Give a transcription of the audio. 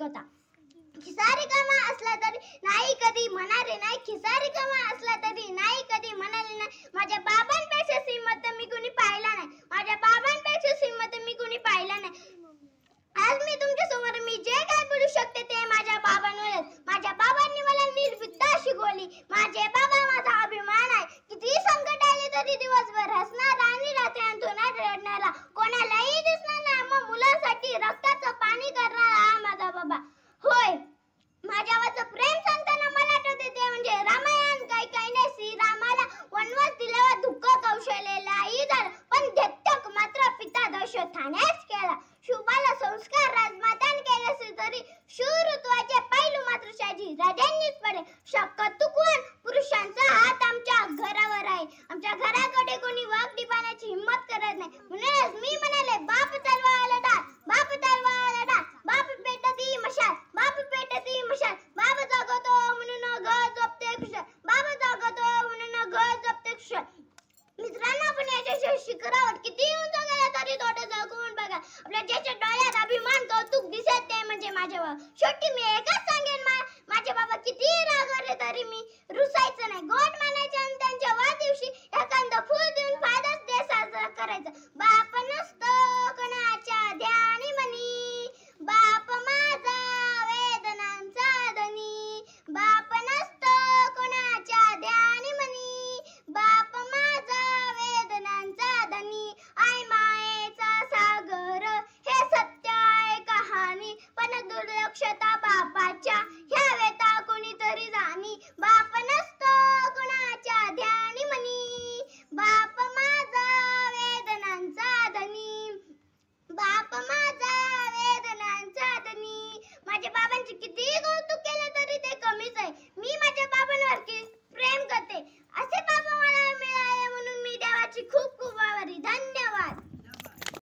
कथा. खिसा रिकामा असला तरी नाही कधी म्हणाले नाही, खिसा रिकामा असला तरी नाही कधी म्हणाले नाही. माझ्या बाबांपेक्षा श्रीमंत मी कुणी पाहिला नाही, माझ्या बाबांपेक्षा श्रीमंत मी कुणी पाहिला नाही. आज मी तुमच्या समोर मी जे काय बोलू शकते ते माझ्या बाबांमुळे. माझ्या बाबांनी मला निर्भीकता शिकवली. माझे बाबा माझा अभिमान आहे. किती संकट आले तरी दिवसभर हसणार आणि रात्री अंथरुणात रडणारा, कोणालाही दिसणार नाही मग मुलांसाठी रक्ताचं पाणी करणारा हा माझा बाबा. होय, माझ्यावरचं प्रेम सांगताना मला आठवते ते म्हणजे रामायण. काही नाही, श्रीरामाला वनवास दिल्यावर दुःख कौशल्यालाही झालं, पण देत्यक मात्र पिता दशरथानेच केला. शुभाला संस्कार राजमाताने केले असले तरी शूरत्वाचे पैलू मात्र शाजी राजांनीच पडले. शक्यतो कोण पुरुषांचा हात आमच्या घरावर आहे. आमच्या घराकडे कोणी वागडी पाण्याची हिंमत करत नाही. म्हणूनच मी म्हणाले, बाप तलवार डाळ, बाप तलवार डाळ, बाप पेटती मशाल, बाप पेटती मशाल. बाप जागतो म्हणून घर जपते खुशाल, बाप जागतो म्हणून घर जपते खुशाल. मित्रांनो, आपण याच्या शिखरावर किती उंच गेला तरी थोडं जगून बघा. आपल्या ज्याच्या डोळ्यात अभिमान कौतुक दिसत ते म्हणजे माझ्या. शेवटी मी एकच